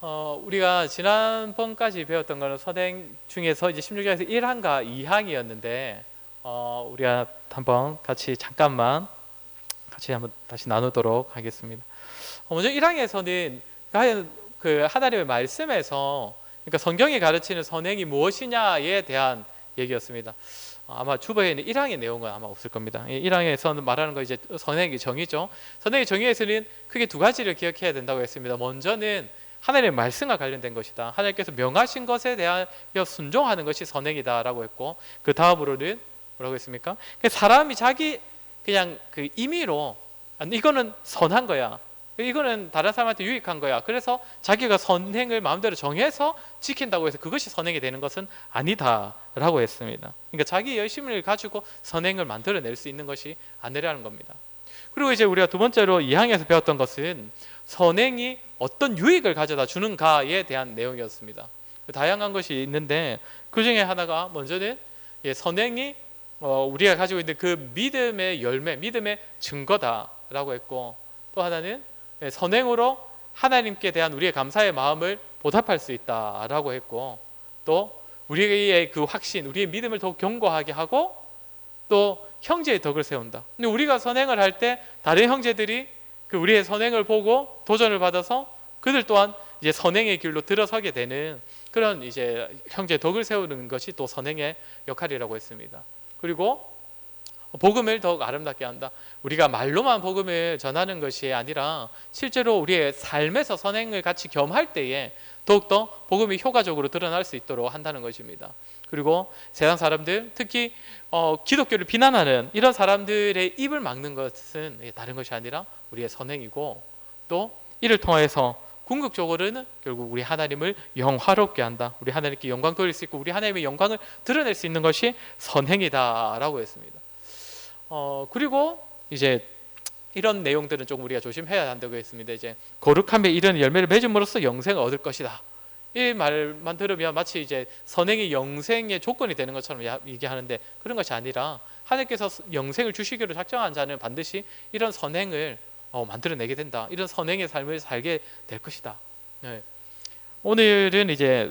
우리가 지난번까지 배웠던 거는 선행 중에서 이제 16장에서 1항과 2항이었는데 우리가 한번 같이 잠깐만 같이 한번 다시 나누도록 하겠습니다. 먼저 1항에서는 그 하나님의 말씀에서, 그러니까 성경이 가르치는 선행이 무엇이냐에 대한 얘기였습니다. 아마 주보에는 1항의 내용은 아마 없을 겁니다. 1항에서는 말하는 거 이제 선행의 정의죠. 선행의 정의에서는 크게 두 가지를 기억해야 된다고 했습니다. 먼저는 하나님의 말씀과 관련된 것이다. 하나님께서 명하신 것에 대하여 순종하는 것이 선행이다라고 했고, 그 다음으로는 뭐라고 했습니까? 사람이 자기 그냥 그 임의로 이거는 선한 거야, 이거는 다른 사람한테 유익한 거야, 그래서 자기가 선행을 마음대로 정해서 지킨다고 해서 그것이 선행이 되는 것은 아니다라고 했습니다. 그러니까 자기 열심을 가지고 선행을 만들어낼 수 있는 것이 아니라는 겁니다. 그리고 이제 우리가 두 번째로 2항에서 배웠던 것은 선행이 어떤 유익을 가져다 주는가에 대한 내용이었습니다. 다양한 것이 있는데 그 중에 하나가 먼저는 선행이 우리가 가지고 있는 그 믿음의 열매, 믿음의 증거다라고 했고, 또 하나는 선행으로 하나님께 대한 우리의 감사의 마음을 보답할 수 있다라고 했고, 또 우리의 그 확신, 우리의 믿음을 더욱 견고하게 하고 또 형제의 덕을 세운다. 근데 우리가 선행을 할 때 다른 형제들이 그 우리의 선행을 보고 도전을 받아서 그들 또한 이제 선행의 길로 들어서게 되는 그런 이제 형제의 덕을 세우는 것이 또 선행의 역할이라고 했습니다. 그리고 복음을 더욱 아름답게 한다. 우리가 말로만 복음을 전하는 것이 아니라 실제로 우리의 삶에서 선행을 같이 겸할 때에 더욱더 복음이 효과적으로 드러날 수 있도록 한다는 것입니다. 그리고 세상 사람들, 특히 기독교를 비난하는 이런 사람들의 입을 막는 것은 다른 것이 아니라 우리의 선행이고, 또 이를 통해서 궁극적으로는 결국 우리 하나님을 영화롭게 한다. 우리 하나님께 영광 돌릴 수 있고 우리 하나님의 영광을 드러낼 수 있는 것이 선행이다라고 했습니다. 그리고 이제 이런 내용들은 조금 우리가 조심해야 한다고 했습니다. 이제 거룩함에 이르는 열매를 맺음으로써 영생을 얻을 것이다. 이 말만 들으면 마치 이제 선행이 영생의 조건이 되는 것처럼 얘기하는데 그런 것이 아니라 하나님께서 영생을 주시기로 작정한 자는 반드시 이런 선행을 만들어내게 된다. 이런 선행의 삶을 살게 될 것이다. 네. 오늘부터는 이제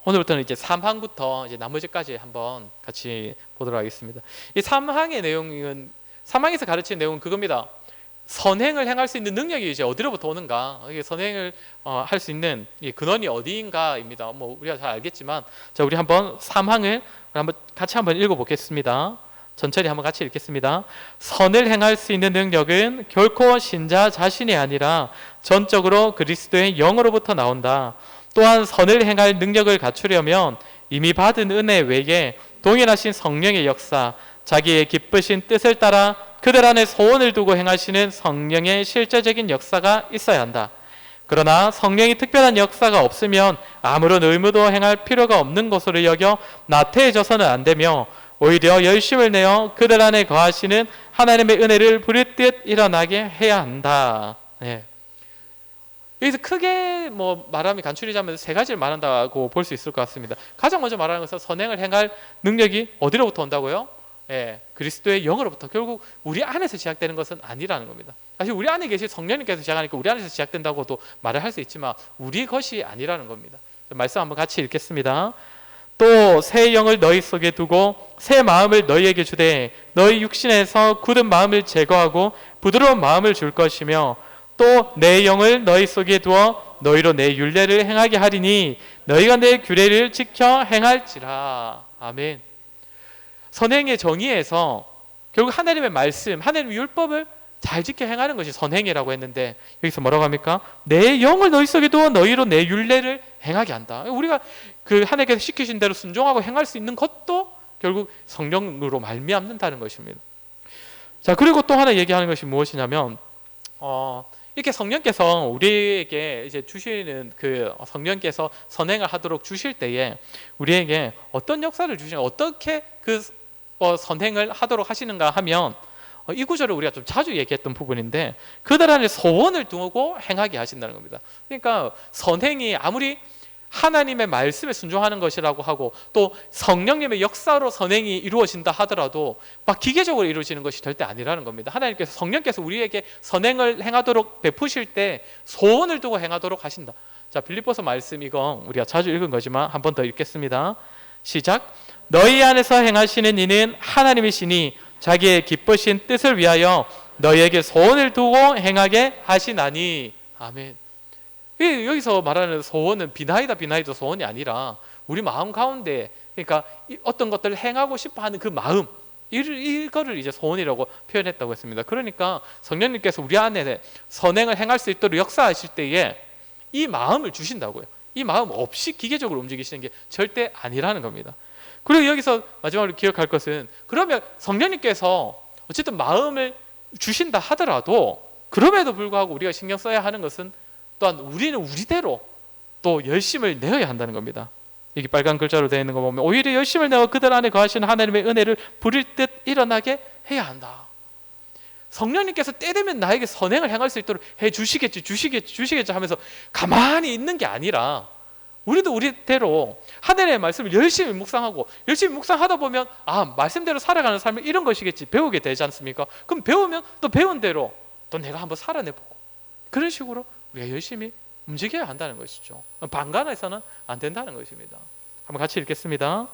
3항부터 이제 나머지까지 한번 같이 보도록 하겠습니다. 이 3항의 내용은 3항에서 가르치는 내용은 그겁니다. 선행을 행할 수 있는 능력이 이제 어디로부터 오는가? 이게 선행을 할 수 있는 이 근원이 어디인가입니다. 뭐 우리가 잘 알겠지만, 자, 우리 한번 3항을 같이 한번 읽어보겠습니다. 천천히 한번 같이 읽겠습니다. 선을 행할 수 있는 능력은 결코 신자 자신이 아니라 전적으로 그리스도의 영으로부터 나온다. 또한 선을 행할 능력을 갖추려면 이미 받은 은혜 외에 동일하신 성령의 역사, 자기의 기쁘신 뜻을 따라 그들 안에 소원을 두고 행하시는 성령의 실제적인 역사가 있어야 한다. 그러나 성령이 특별한 역사가 없으면 아무런 의무도 행할 필요가 없는 것으로 여겨 나태해져서는 안 되며 오히려 열심을 내어 그들 안에 거하시는 하나님의 은혜를 부릴듯 일어나게 해야 한다. 네. 여기서 크게 말하면 간추리자면 세 가지를 말한다고 볼 수 있을 것 같습니다. 가장 먼저 말하는 것은 선행을 행할 능력이 어디로부터 온다고요? 그리스도의 영으로부터. 결국 우리 안에서 시작되는 것은 아니라는 겁니다. 사실 우리 안에 계신 성령님께서 시작하니까 우리 안에서 시작된다고도 말을 할 수 있지만 우리 것이 아니라는 겁니다. 말씀 한번 같이 읽겠습니다. 또 새 영을 너희 속에 두고 새 마음을 너희에게 주되 너희 육신에서 굳은 마음을 제거하고 부드러운 마음을 줄 것이며, 또 내 영을 너희 속에 두어 너희로 내 율례를 행하게 하리니 너희가 내 규례를 지켜 행할지라. 아멘. 선행의 정의에서 결국 하나님의 말씀, 하나님의 율법을 잘 지켜 행하는 것이 선행이라고 했는데, 여기서 뭐라고 합니까? 내 영을 너희 속에 두어 너희로 내 율례를 행하게 한다. 우리가 그 하나님께서 시키신 대로 순종하고 행할 수 있는 것도 결국 성령으로 말미암는다는 것입니다. 자, 그리고 또 하나 얘기하는 것이 무엇이냐면 이렇게 성령께서 우리에게 이제 주시는 그 성령께서 선행을 하도록 주실 때에 우리에게 어떤 역사를 주시는가, 어떻게 그 선행을 하도록 하시는가 하면 이 구절을 우리가 좀 자주 얘기했던 부분인데, 그들 안에 소원을 두고 행하게 하신다는 겁니다. 그러니까 선행이 아무리 하나님의 말씀에 순종하는 것이라고 하고 또 성령님의 역사로 선행이 이루어진다 하더라도 막 기계적으로 이루어지는 것이 절대 아니라는 겁니다. 하나님께서 성령께서 우리에게 선행을 행하도록 베푸실 때 소원을 두고 행하도록 하신다. 자, 빌립보서 말씀 이거 우리가 자주 읽은 거지만 한 번 더 읽겠습니다. 시작. 너희 안에서 행하시는 이는 하나님이시니 자기의 기쁘신 뜻을 위하여 너희에게 소원을 두고 행하게 하시나니. 아멘. 여기서 말하는 소원은 비나이도 소원이 아니라 우리 마음 가운데, 그러니까 어떤 것들을 행하고 싶어 하는 그 마음, 이거를 이제 소원이라고 표현했다고 했습니다. 그러니까 성령님께서 우리 안에 선행을 행할 수 있도록 역사하실 때에 이 마음을 주신다고요. 이 마음 없이 기계적으로 움직이시는 게 절대 아니라는 겁니다. 그리고 여기서 마지막으로 기억할 것은, 그러면 성령님께서 어쨌든 마음을 주신다 하더라도 그럼에도 불구하고 우리가 신경 써야 하는 것은 또한 우리는 우리대로 또 열심을 내어야 한다는 겁니다. 여기 빨간 글자로 되어 있는 거 보면 오히려 열심을 내어 그들 안에 거하시는 하나님의 은혜를 부릴 듯 일어나게 해야 한다. 성령님께서 때 되면 나에게 선행을 행할 수 있도록 해 주시겠지 하면서 가만히 있는 게 아니라 우리도 우리대로 하늘의 말씀을 열심히 묵상하고, 열심히 묵상하다 보면 말씀대로 살아가는 삶은 이런 것이겠지 배우게 되지 않습니까? 그럼 배우면 또 배운 대로 또 내가 한번 살아내보고, 그런 식으로 우리가 열심히 움직여야 한다는 것이죠. 방관해서는 안 된다는 것입니다. 한번 같이 읽겠습니다.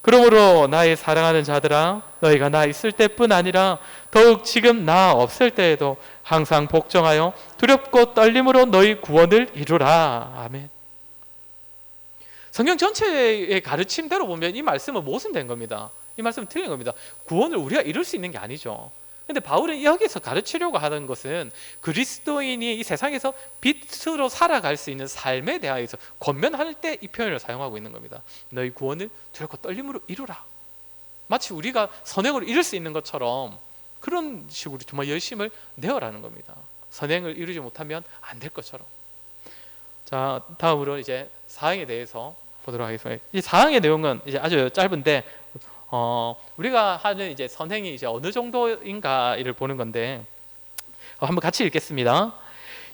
그러므로 나의 사랑하는 자들아, 너희가 나 있을 때뿐 아니라 더욱 지금 나 없을 때에도 항상 복종하여 두렵고 떨림으로 너희 구원을 이루라. 아멘. 성경 전체의 가르침대로 보면 이 말씀은 모순된 겁니다. 이 말씀은 틀린 겁니다. 구원을 우리가 이룰 수 있는 게 아니죠. 근데 바울은 여기서 가르치려고 하는 것은 그리스도인이 이 세상에서 빛으로 살아갈 수 있는 삶에 대하여서 권면할 때 이 표현을 사용하고 있는 겁니다. 너희 구원을 두렵고 떨림으로 이루라. 마치 우리가 선행을 이룰 수 있는 것처럼 그런 식으로 정말 열심을 내어라는 겁니다. 선행을 이루지 못하면 안 될 것처럼. 자, 다음으로 이제 사항에 대해서 보도록 하겠습니다. 이 사항의 내용은 이제 아주 짧은데 우리가 하는 이제 선행이 이제 어느 정도인가를 보는 건데, 한번 같이 읽겠습니다.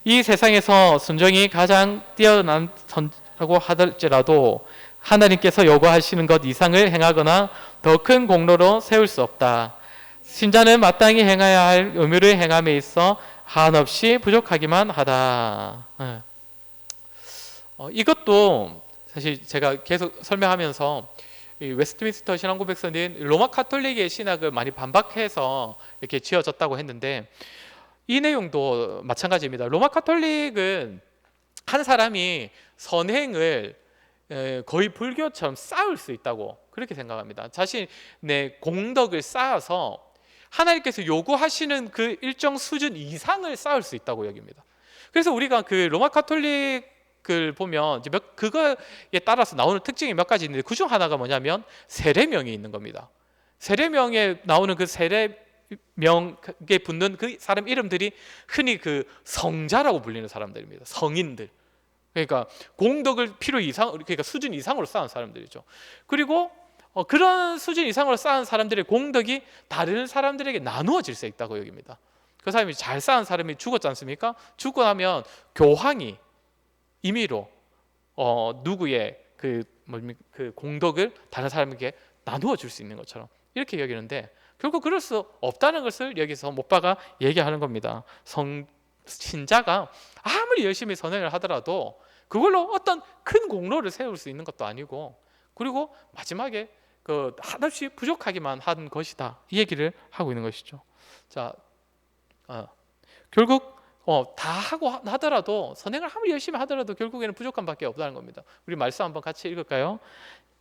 이 세상에서 순종이 가장 뛰어난 선라고 하더라도 하나님께서 요구하시는 것 이상을 행하거나 더 큰 공로로 세울 수 없다. 신자는 마땅히 행해야 할 의무를 행함에 있어 한없이 부족하기만 하다. 이것도 사실 제가 계속 설명하면서 이 웨스트민스터 신앙고백서는 로마 카톨릭의 신학을 많이 반박해서 이렇게 지어졌다고 했는데, 이 내용도 마찬가지입니다. 로마 카톨릭은 한 사람이 선행을 거의 불교처럼 쌓을 수 있다고 그렇게 생각합니다. 자신의 공덕을 쌓아서 하나님께서 요구하시는 그 일정 수준 이상을 쌓을 수 있다고 여깁니다. 그래서 우리가 그 로마 카톨릭을 보면 그거에 따라서 나오는 특징이 몇 가지 있는데, 그중 하나가 뭐냐면 세례명이 있는 겁니다. 세례명에 나오는 그 세례명에 붙는 그 사람 이름들이 흔히 그 성자라고 불리는 사람들입니다. 성인들. 그러니까 공덕을 필요 이상, 그러니까 수준 이상으로 쌓은 사람들이죠. 그리고 그런 수준 이상으로 쌓은 사람들의 공덕이 다른 사람들에게 나누어질 수 있다고 여깁니다. 그 사람이 잘 쌓은 사람이 죽었지 않습니까? 죽고 나면 교황이 임의로 누구의 그 공덕을 다른 사람에게 나누어 줄 수 있는 것처럼 이렇게 여기는데, 결국 그럴 수 없다는 것을 여기서 못 박아 얘기하는 겁니다. 신자가 아무리 열심히 선행을 하더라도 그걸로 어떤 큰 공로를 세울 수 있는 것도 아니고, 그리고 마지막에 그 한없이 부족하기만 한 것이다, 이 얘기를 하고 있는 것이죠. 자, 결국 다 하고 하더라도, 선행을 아무리 열심히 하더라도 결국에는 부족함밖에 없다는 겁니다. 우리 말씀 한번 같이 읽을까요?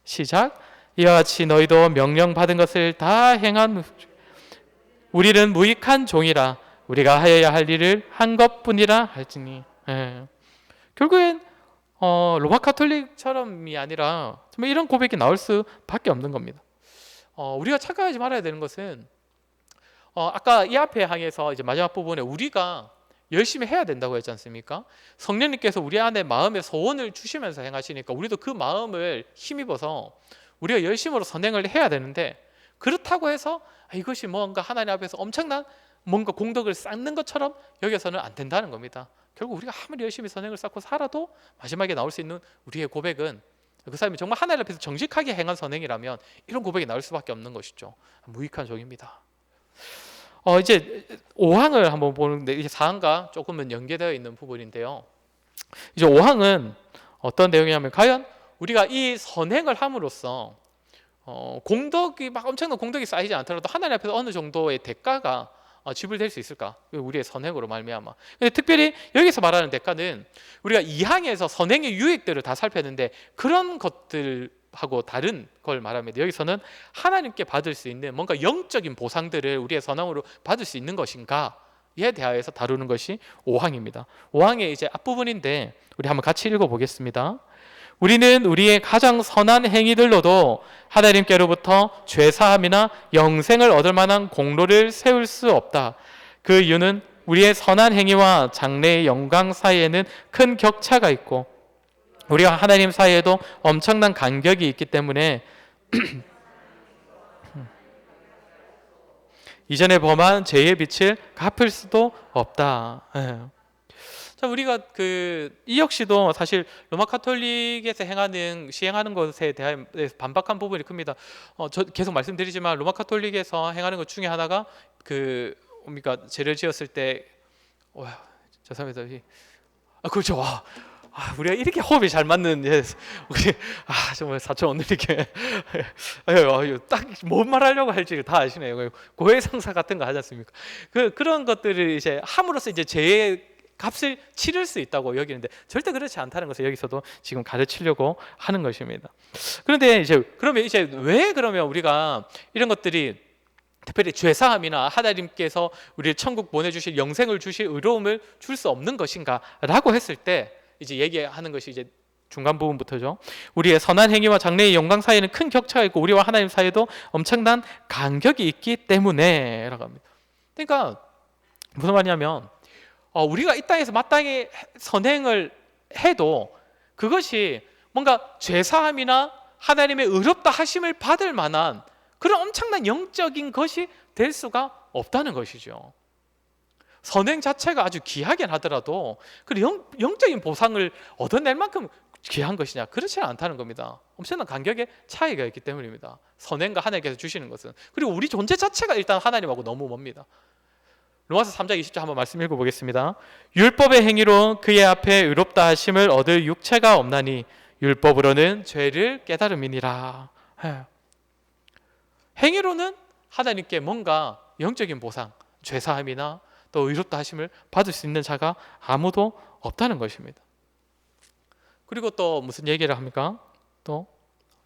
시작. 이와 같이 너희도 명령받은 것을 다 행한 우리는 무익한 종이라 우리가 하여야 할 일을 한 것뿐이라 할지니. 결국엔 로마 카톨릭처럼이 아니라 정말 이런 고백이 나올 수밖에 없는 겁니다. 우리가 착각하지 말아야 되는 것은 아까 이 앞에 항에서 이제 마지막 부분에 우리가 열심히 해야 된다고 했지 않습니까? 성령님께서 우리 안에 마음의 소원을 주시면서 행하시니까 우리도 그 마음을 힘입어서 우리가 열심으로 선행을 해야 되는데, 그렇다고 해서 이것이 뭔가 하나님 앞에서 엄청난 뭔가 공덕을 쌓는 것처럼 여기서는 안 된다는 겁니다. 결국 우리가 아무리 열심히 선행을 쌓고 살아도 마지막에 나올 수 있는 우리의 고백은, 그 사람이 정말 하나님 앞에서 정직하게 행한 선행이라면 이런 고백이 나올 수밖에 없는 것이죠. 무익한 종입니다. 이제 5항을 한번 보는데, 이게 4항과 조금은 연계되어 있는 부분인데요. 이제 5항은 어떤 내용이냐면 과연 우리가 이 선행을 함으로써 공덕이 막 엄청난 공덕이 쌓이지 않더라도 하나님 앞에서 어느 정도의 대가가 지불될 수 있을까? 우리의 선행으로 말미암아. 근데 특별히 여기서 말하는 대가는 우리가 2항에서 선행의 유익들을 다 살폈는데 그런 것들하고 다른 걸 말합니다. 여기서는 하나님께 받을 수 있는 뭔가 영적인 보상들을 우리의 선행으로 받을 수 있는 것인가에 대하여서 다루는 것이 5항입니다. 5항의 이제 앞부분인데 우리 한번 같이 읽어보겠습니다. 우리는 우리의 가장 선한 행위들로도 하나님께로부터 죄사함이나 영생을 얻을 만한 공로를 세울 수 없다. 그 이유는 우리의 선한 행위와 장래의 영광 사이에는 큰 격차가 있고 우리와 하나님 사이에도 엄청난 간격이 있기 때문에 이전에 범한 죄의 빛을 갚을 수도 없다. 자, 우리가 이 역시도 사실 로마 카톨릭에서 시행하는 것에 대해 반박한 부분이 큽니다. 저 계속 말씀드리지만 로마 카톨릭에서 행하는 것 중에 하나가 우리가 죄를 지었을 때, 죄송합니다. 그렇죠. 우리가 이렇게 호흡이 잘 맞는, 우리 정말 사촌 오늘 이렇게 딱 뭔 말하려고 할지 다 아시네요. 고해성사 같은 거 하지 않습니까? 그런 것들을 이제 함으로써 이제 죄의 값을 치를 수 있다고 여기는데 절대 그렇지 않다는 것을 여기서도 지금 가르치려고 하는 것입니다. 그런데 그러면 왜 그러면 우리가 이런 것들이 특별히 죄사함이나 하나님께서 우리를 천국 보내주실 영생을 주실 의로움을 줄 수 없는 것인가라고 했을 때 이제 얘기하는 것이 이제 중간 부분부터죠. 우리의 선한 행위와 장래의 영광 사이에는 큰 격차가 있고 우리와 하나님 사이에도 엄청난 간격이 있기 때문에라고 합니다. 그러니까 무슨 말이냐면 우리가 이 땅에서 마땅히 선행을 해도 그것이 뭔가 죄사함이나 하나님의 의롭다 하심을 받을 만한 그런 엄청난 영적인 것이 될 수가 없다는 것이죠. 선행 자체가 아주 귀하긴 하더라도 그 영적인 보상을 얻어낼 만큼 귀한 것이냐? 그렇지는 않다는 겁니다. 엄청난 간격의 차이가 있기 때문입니다. 선행과 하나님께서 주시는 것은. 그리고 우리 존재 자체가 일단 하나님하고 너무 멉니다. 로마서 3장 20절 한번 말씀 읽어보겠습니다. 율법의 행위로 그의 앞에 의롭다 하심을 얻을 육체가 없나니 율법으로는 죄를 깨달음이니라. 행위로는 하나님께 뭔가 영적인 보상, 죄사함이나 또 의롭다 하심을 받을 수 있는 자가 아무도 없다는 것입니다. 그리고 또 무슨 얘기를 합니까? 또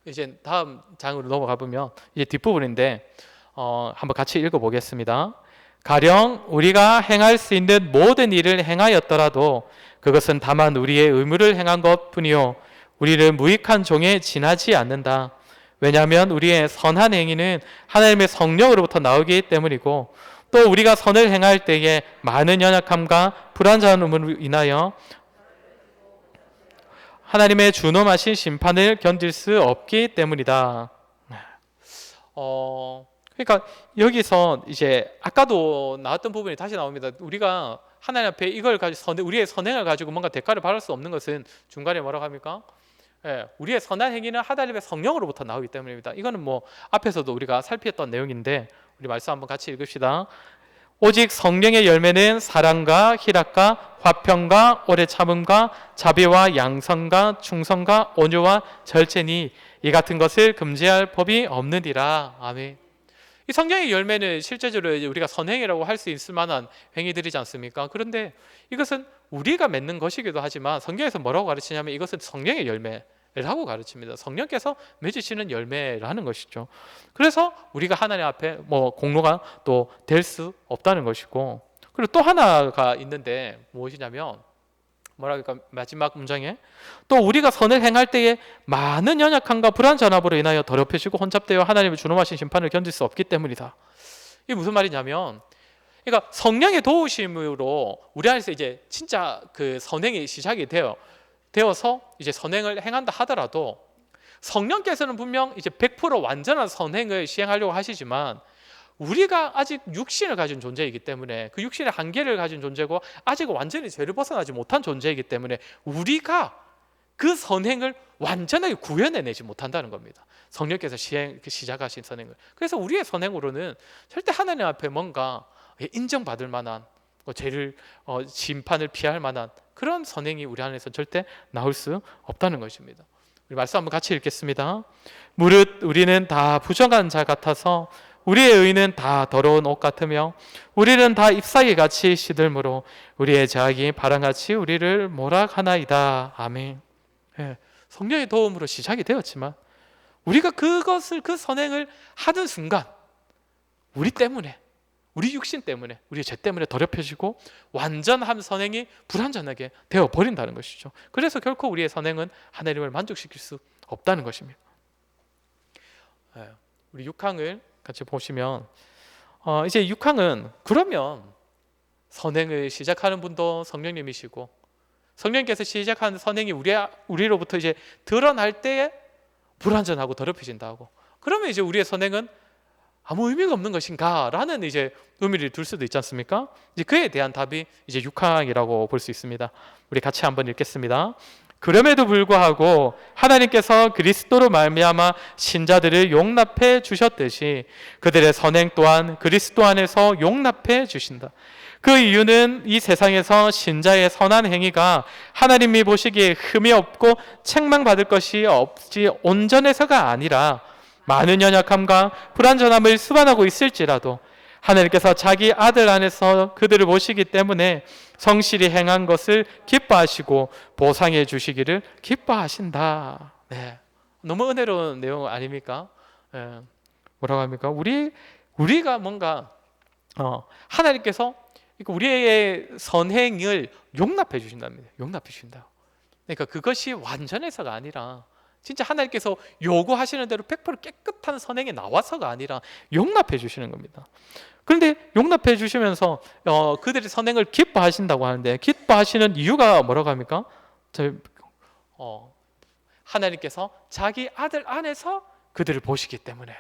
이제 다음 장으로 넘어가 보면 이제 뒷부분인데 한번 같이 읽어보겠습니다. 가령 우리가 행할 수 있는 모든 일을 행하였더라도 그것은 다만 우리의 의무를 행한 것뿐이요 우리를 무익한 종에 지나지 않는다. 왜냐하면 우리의 선한 행위는 하나님의 성령으로부터 나오기 때문이고 또 우리가 선을 행할 때에 많은 연약함과 불완전함으로 인하여 하나님의 준엄하신 심판을 견딜 수 없기 때문이다. 그러니까 여기서 이제 아까도 나왔던 부분이 다시 나옵니다. 우리가 하나님 앞에 이걸 가지고 우리의 선행을 가지고 뭔가 대가를 받을 수 없는 것은 중간에 뭐라고 합니까? 우리의 선한 행위는 하나님의 성령으로부터 나오기 때문입니다. 이거는 뭐 앞에서도 우리가 살폈던 내용인데 우리 말씀 한번 같이 읽읍시다. 오직 성령의 열매는 사랑과 희락과 화평과 오래 참음과 자비와 양선과 충성과 온유와 절제니 이 같은 것을 금지할 법이 없느니라. 아멘. 이 성령의 열매는 실제적으로 우리가 선행이라고 할 수 있을 만한 행위들이지 않습니까? 그런데 이것은 우리가 맺는 것이기도 하지만 성경에서 뭐라고 가르치냐면 이것은 성령의 열매라고 가르칩니다. 성령께서 맺으시는 열매라는 것이죠. 그래서 우리가 하나님 앞에 공로가 또 될 수 없다는 것이고, 그리고 또 하나가 있는데 무엇이냐면 뭐랄까 마지막 문장에 또 우리가 선을 행할 때에 많은 연약함과 불완전함으로 인하여 더럽혀지고 혼잡되어 하나님의 준엄하신 심판을 견딜 수 없기 때문이다. 이게 무슨 말이냐면, 그러니까 성령의 도우심으로 우리 안에서 이제 진짜 그 선행이 시작이 되어서 이제 선행을 행한다 하더라도 성령께서는 분명 이제 100% 완전한 선행을 시행하려고 하시지만 우리가 아직 육신을 가진 존재이기 때문에 그 육신의 한계를 가진 존재고 아직 완전히 죄를 벗어나지 못한 존재이기 때문에 우리가 그 선행을 완전하게 구현해내지 못한다는 겁니다. 성령께서 시작하신 선행을. 그래서 우리의 선행으로는 절대 하나님 앞에 뭔가 인정받을 만한 죄를 심판을 피할 만한 그런 선행이 우리 안에서 절대 나올 수 없다는 것입니다. 우리 말씀 한번 같이 읽겠습니다. 무릇 우리는 다 부정한 자 같아서 우리의 의는 다 더러운 옷 같으며 우리는 다 잎사귀 같이 시들므로 우리의 죄악이 바람같이 우리를 몰아가나이다. 아멘. 예, 성령의 도움으로 시작이 되었지만 우리가 그 선행을 하는 순간 우리 때문에, 우리 육신 때문에, 우리의 죄 때문에 더럽혀지고 완전한 선행이 불완전하게 되어버린다는 것이죠. 그래서 결코 우리의 선행은 하나님을 만족시킬 수 없다는 것입니다. 우리 6항을 같이 보시면 이제 6항은 그러면 선행을 시작하는 분도 성령님이시고 성령님께서 시작한 선행이 우리로부터 이제 드러날 때에 불완전하고 더럽혀진다고, 그러면 이제 우리의 선행은 아무 의미가 없는 것인가? 라는 이제 의미를 둘 수도 있지 않습니까? 이제 그에 대한 답이 이제 6항이라고 볼 수 있습니다. 우리 같이 한번 읽겠습니다. 그럼에도 불구하고 하나님께서 그리스도로 말미암아 신자들을 용납해 주셨듯이 그들의 선행 또한 그리스도 안에서 용납해 주신다. 그 이유는 이 세상에서 신자의 선한 행위가 하나님이 보시기에 흠이 없고 책망받을 것이 없지 온전해서가 아니라 많은 연약함과 불완전함을 수반하고 있을지라도 하나님께서 자기 아들 안에서 그들을 보시기 때문에 성실히 행한 것을 기뻐하시고 보상해 주시기를 기뻐하신다. 네, 너무 은혜로운 내용 아닙니까? 네. 뭐라고 합니까? 우리가 뭔가 하나님께서 우리의 선행을 용납해 주신답니다. 용납해 주신다. 그러니까 그것이 완전해서가 아니라 진짜 하나님께서 요구하시는 대로 100% 깨끗한 선행이 나와서가 아니라 용납해 주시는 겁니다. 그런데 용납해 주시면서 그들의 선행을 기뻐하신다고 하는데 기뻐하시는 이유가 뭐라고 합니까? 하나님께서 자기 아들 안에서 그들을 보시기 때문에.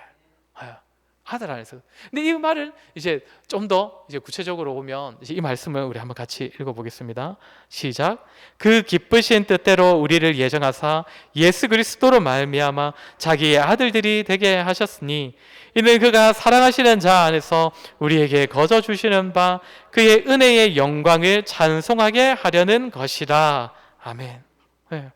아들 안에서. 근데 이 말을 이제 좀 더 이제 구체적으로 보면 이제 이 말씀을 우리 한번 같이 읽어보겠습니다. 시작. 그 기쁘신 뜻대로 우리를 예정하사 예수 그리스도로 말미암아 자기의 아들들이 되게 하셨으니 이는 그가 사랑하시는 자 안에서 우리에게 거저 주시는 바 그의 은혜의 영광을 찬송하게 하려는 것이라. 아멘. 네.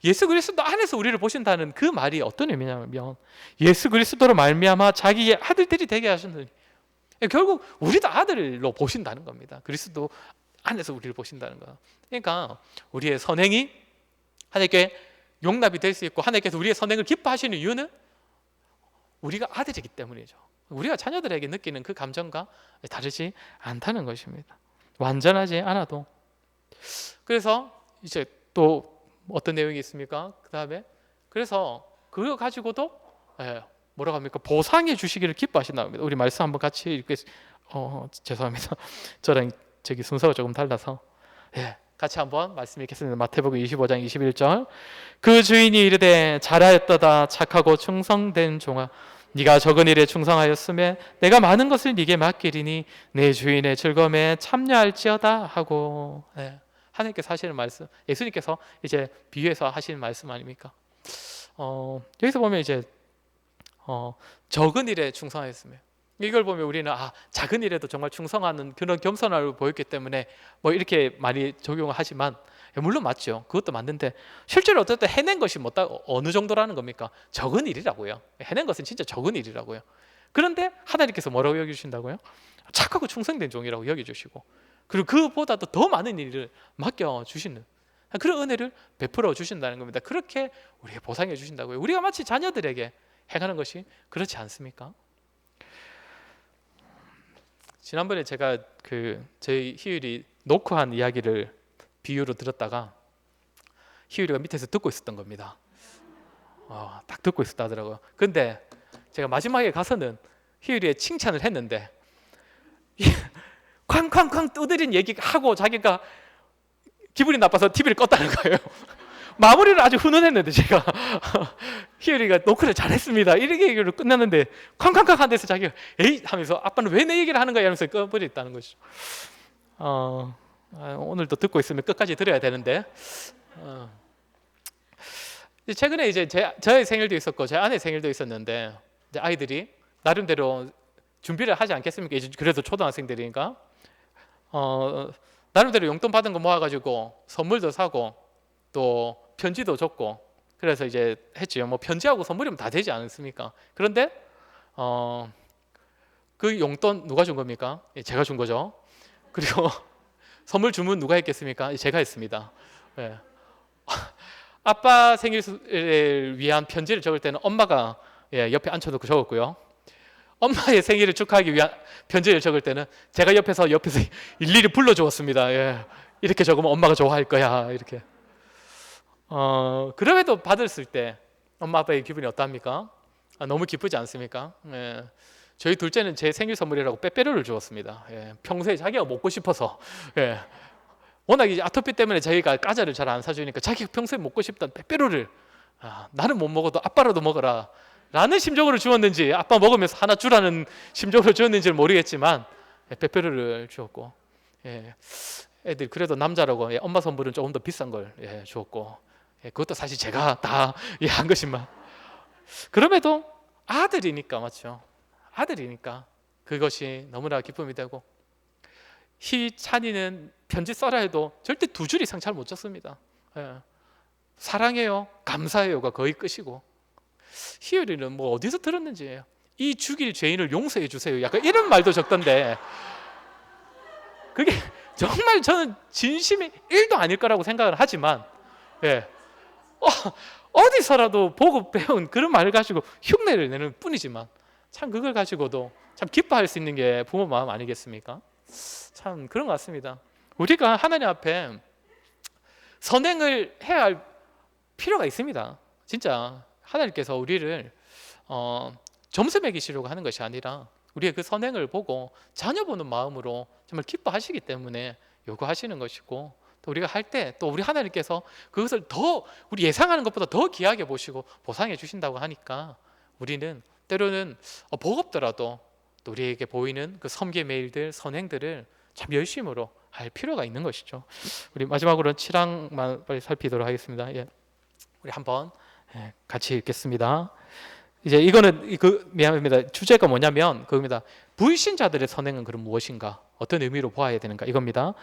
예수 그리스도 안에서 우리를 보신다는 그 말이 어떤 의미냐면 예수 그리스도로 말미암아 자기의 아들들이 되게 하셨느니, 결국 우리도 아들로 보신다는 겁니다. 그리스도 안에서 우리를 보신다는 거예요. 그러니까 우리의 선행이 하나님께 용납이 될 수 있고 하나님께서 우리의 선행을 기뻐하시는 이유는 우리가 아들이기 때문이죠. 우리가 자녀들에게 느끼는 그 감정과 다르지 않다는 것입니다. 완전하지 않아도. 그래서 이제 또 어떤 내용이 있습니까? 그 다음에 그래서 그거 가지고도 뭐라고 합니까? 보상해 주시기를 기뻐하신다고 합니다. 우리 말씀 한번 같이 읽겠습니다. 죄송합니다. 저랑 저기 순서가 조금 달라서 같이 한번 말씀 읽겠습니다. 마태복음 25장 21절. 그 주인이 이르되 잘하였도다 착하고 충성된 종아, 네가 적은 일에 충성하였으면 내가 많은 것을 네게 맡기리니 내 주인의 즐거움에 참여할지어다 하고. 하나님께서 하시는 말씀, 예수님께서 이제 비유해서 하시는 말씀 아닙니까? 여기서 보면 이제 적은 일에 충성하였으면, 이걸 보면 우리는 작은 일에도 정말 충성하는 그런 겸손함을 보였기 때문에 뭐 이렇게 많이 적용을 하지만 물론 맞죠. 그것도 맞는데 실제로 어쨌든 해낸 것이 어느 정도라는 겁니까? 적은 일이라고요. 해낸 것은 진짜 적은 일이라고요. 그런데 하나님께서 뭐라고 여겨주신다고요? 착하고 충성된 종이라고 여겨주시고, 그리고 그보다도 더 많은 일을 맡겨주시는 그런 은혜를 베풀어 주신다는 겁니다. 그렇게 우리에게 보상해 주신다고요. 우리가 마치 자녀들에게 행하는 것이 그렇지 않습니까? 지난번에 제가 저희 희율이 노크한 이야기를 비유로 들었다가 희율이가 밑에서 듣고 있었던 겁니다. 딱 듣고 있었다 하더라고요. 근데 제가 마지막에 가서는 희율이의 칭찬을 했는데 쾅쾅쾅 두드린 얘기하고 자기가 기분이 나빠서 TV를 껐다는 거예요. 마무리를 아주 훈훈했는데 제가 희율이가 노크를 잘했습니다 이렇게 얘기를 끝났는데 쾅쾅쾅 한 데서 자기가 에이 하면서 아빠는 왜 내 얘기를 하는 거야 이러면서 꺼버렸다는 것이죠. 오늘도 듣고 있으면 끝까지 들어야 되는데 최근에 이제 저의 생일도 있었고 제 아내 생일도 있었는데 이제 아이들이 나름대로 준비를 하지 않겠습니까? 이제 그래도 초등학생들이니까 나름대로 용돈 받은 거 모아가지고 선물도 사고 또 편지도 줬고 그래서 이제 했지요. 뭐 편지하고 선물이면 다 되지 않습니까? 그런데 그 용돈 누가 준 겁니까? 예, 제가 준 거죠. 그리고 선물 주문 누가 했겠습니까? 제가 했습니다. 예. 아빠 생일을 위한 편지를 적을 때는 엄마가 옆에 앉혀놓고 적었고요. 엄마의 생일을 축하하기 위한 편지를 적을 때는 제가 옆에서 일일이 불러주었습니다. 예. 이렇게 적으면 엄마가 좋아할 거야. 이렇게. 그럼에도 받았을 때 엄마 아빠의 기분이 어떠합니까? 너무 기쁘지 않습니까? 예. 저희 둘째는 제 생일 선물이라고 빼빼로를 주었습니다. 예. 평소에 자기가 먹고 싶어서 워낙 이제 아토피 때문에 저희가 과자를 잘 안 사주니까 자기가 평소에 먹고 싶던 빼빼로를 나는 못 먹어도 아빠라도 먹어라 라는 심정으로 주었는지 아빠 먹으면서 하나 주라는 심정으로 주었는지는 모르겠지만 빼빼로를 주었고 애들 그래도 남자라고 엄마 선물은 조금 더 비싼 걸 주었고 그것도 사실 제가 다 한 것이지만 그럼에도 아들이니까 맞죠? 아들이니까 그것이 너무나 기쁨이 되고 희찬이는 편지 써라 해도 절대 2줄 이상 잘 못 적습니다. 사랑해요, 감사해요가 거의 끝이고 희열이는 뭐 어디서 들었는지 이 죽일 죄인을 용서해 주세요 약간 이런 말도 적던데 그게 정말 저는 진심이 1도 아닐 거라고 생각을 하지만 어디서라도 보고 배운 그런 말을 가지고 흉내를 내는 뿐이지만 참 그걸 가지고도 참 기뻐할 수 있는 게 부모 마음 아니겠습니까? 참 그런 것 같습니다. 우리가 하나님 앞에 선행을 해야 할 필요가 있습니다. 진짜 하나님께서 우리를 점수 매기시려고 하는 것이 아니라 우리의 그 선행을 보고 자녀 보는 마음으로 정말 기뻐하시기 때문에 요구하시는 것이고 또 우리가 할 때 또 우리 하나님께서 그것을 더 우리 예상하는 것보다 더 귀하게 보시고 보상해 주신다고 하니까 우리는 때로는 버겁더라도 또 우리에게 보이는 그 섬기의 메일들 선행들을 참 열심으로 할 필요가 있는 것이죠. 우리 마지막으로 7항만 빨리 살피도록 하겠습니다. 우리 한번 같이 읽겠습니다. 이제 이거는 미안합니다. 주제가 뭐냐면 그겁니다. 불신자들의 선행은 그럼 무엇인가? 어떤 의미로 보아야 되는가? 이겁니다.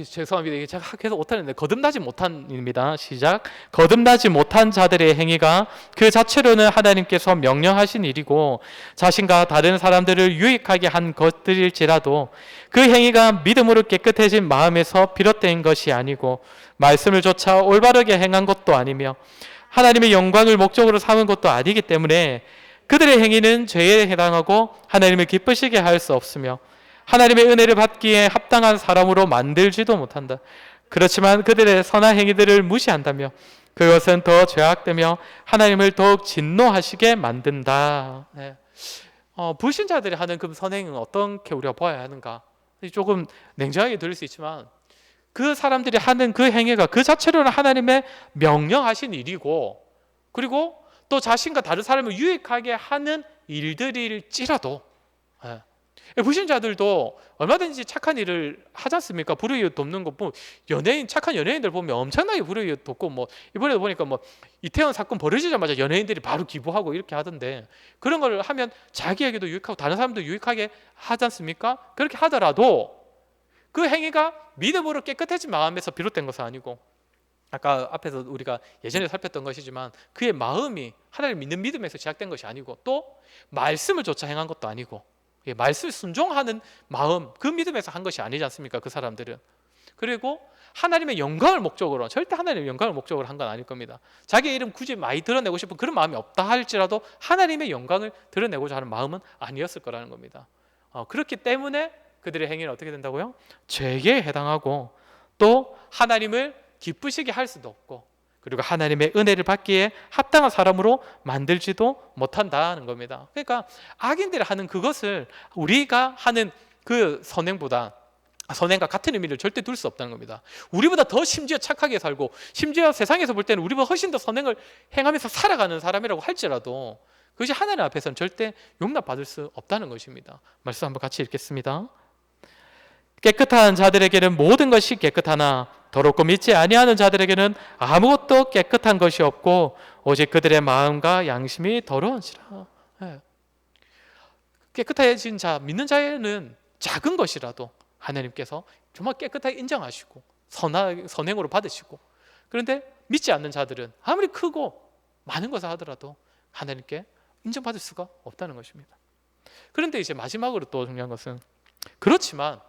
죄송합니다. 이게 제가 계속 못하는데 거듭나지 못한입니다. 시작. 거듭나지 못한 자들의 행위가 그 자체로는 하나님께서 명령하신 일이고 자신과 다른 사람들을 유익하게 한 것들일지라도 그 행위가 믿음으로 깨끗해진 마음에서 비롯된 것이 아니고 말씀을 조차 올바르게 행한 것도 아니며 하나님의 영광을 목적으로 삼은 것도 아니기 때문에 그들의 행위는 죄에 해당하고 하나님을 기쁘시게 할 수 없으며 하나님의 은혜를 받기에 합당한 사람으로 만들지도 못한다. 그렇지만 그들의 선한 행위들을 무시한다며 그것은 더 죄악되며 하나님을 더욱 진노하시게 만든다. 불신자들이 하는 그 선행은 어떻게 우리가 보아야 하는가? 조금 냉정하게 들을 수 있지만 그 사람들이 하는 그 행위가 그 자체로는 하나님의 명령하신 일이고 그리고 또 자신과 다른 사람을 유익하게 하는 일들일지라도 불신자들도 얼마든지 착한 일을 하지 않습니까? 불의에 돕는 것 보면 착한 연예인들 보면 엄청나게 불의에 돕고 뭐 이번에도 보니까 뭐 이태원 사건 벌어지자마자 연예인들이 바로 기부하고 이렇게 하던데 그런 걸 하면 자기에게도 유익하고 다른 사람도 유익하게 하지 않습니까? 그렇게 하더라도 그 행위가 믿음으로 깨끗해진 마음에서 비롯된 것은 아니고 아까 앞에서 우리가 예전에 살폈던 것이지만 그의 마음이 하나님을 믿는 믿음에서 시작된 것이 아니고 또 말씀을 조차 행한 것도 아니고 말씀을 순종하는 마음 그 믿음에서 한 것이 아니지 않습니까? 그 사람들은. 그리고 하나님의 영광을 목적으로 절대 하나님의 영광을 목적으로 한 건 아닐 겁니다. 자기의 이름 굳이 많이 드러내고 싶은 그런 마음이 없다 할지라도 하나님의 영광을 드러내고자 하는 마음은 아니었을 거라는 겁니다. 그렇기 때문에 그들의 행위는 어떻게 된다고요? 죄에 해당하고 또 하나님을 기쁘시게 할 수도 없고 그리고 하나님의 은혜를 받기에 합당한 사람으로 만들지도 못한다는 겁니다. 그러니까 악인들이 하는 그것을 우리가 하는 그 선행과 같은 의미를 절대 둘 수 없다는 겁니다. 우리보다 더 심지어 착하게 살고 심지어 세상에서 볼 때는 우리보다 훨씬 더 선행을 행하면서 살아가는 사람이라고 할지라도 그것이 하나님 앞에서는 절대 용납받을 수 없다는 것입니다. 말씀 한번 같이 읽겠습니다. 깨끗한 자들에게는 모든 것이 깨끗하나 더럽고 믿지 아니하는 자들에게는 아무것도 깨끗한 것이 없고 오직 그들의 마음과 양심이 더러운지라. 깨끗해진 자, 믿는 자에는 작은 것이라도 하나님께서 정말 깨끗하게 인정하시고 선행으로 받으시고, 그런데 믿지 않는 자들은 아무리 크고 많은 것을 하더라도 하나님께 인정받을 수가 없다는 것입니다. 그런데 이제 마지막으로 또 중요한 것은, 그렇지만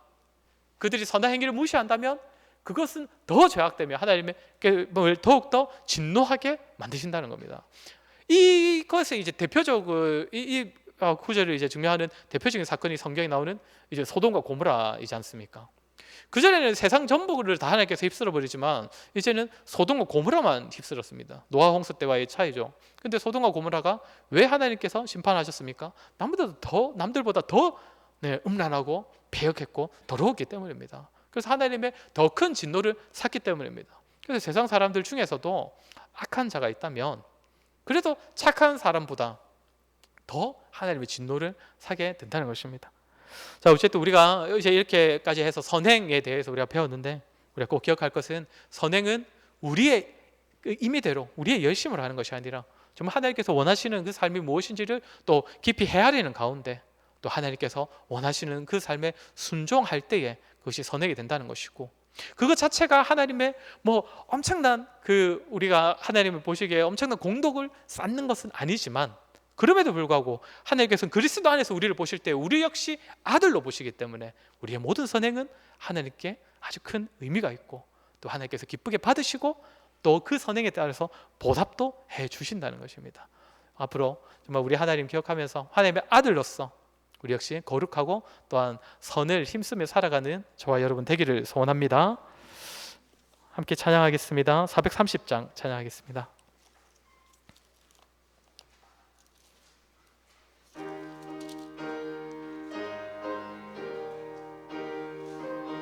그들이 선한 행위를 무시한다면 그것은 더 죄악되며 하나님의 더욱더 진노하게 만드신다는 겁니다. 이것의 이제 대표적으로 이 구절을 이제 증명하는 대표적인 사건이 성경에 나오는 이제 소돔과 고모라이지 않습니까? 그전에는 세상 전부를 다 하나님께서 휩쓸어 버리지만 이제는 소돔과 고모라만 휩쓸었습니다. 노아 홍수 때와의 차이죠. 근데 소돔과 고모라가 왜 하나님께서 심판하셨습니까? 남들보다 더 음란하고 배역했고 더러웠기 때문입니다. 그래서 하나님의 더 큰 진노를 샀기 때문입니다. 그래서 세상 사람들 중에서도 악한 자가 있다면 그래도 착한 사람보다 더 하나님의 진노를 사게 된다는 것입니다. 자, 어쨌든 우리가 이제 이렇게까지 해서 선행에 대해서 우리가 배웠는데, 우리가 꼭 기억할 것은 선행은 우리의 임의대로 우리의 열심으로 하는 것이 아니라 정말 하나님께서 원하시는 그 삶이 무엇인지를 또 깊이 헤아리는 가운데 또 하나님께서 원하시는 그 삶에 순종할 때에 그것이 선행이 된다는 것이고, 그것 자체가 하나님의 엄청난 우리가 하나님을 보시기에 엄청난 공덕을 쌓는 것은 아니지만, 그럼에도 불구하고 하나님께서는 그리스도 안에서 우리를 보실 때 우리 역시 아들로 보시기 때문에 우리의 모든 선행은 하나님께 아주 큰 의미가 있고, 또 하나님께서 기쁘게 받으시고 또 그 선행에 따라서 보답도 해 주신다는 것입니다. 앞으로 정말 우리 하나님 기억하면서 하나님의 아들로서 우리 역시 거룩하고 또한 선을 힘쓰며 살아가는 저와 여러분 되기를 소원합니다. 함께 찬양하겠습니다. 430장 찬양하겠습니다.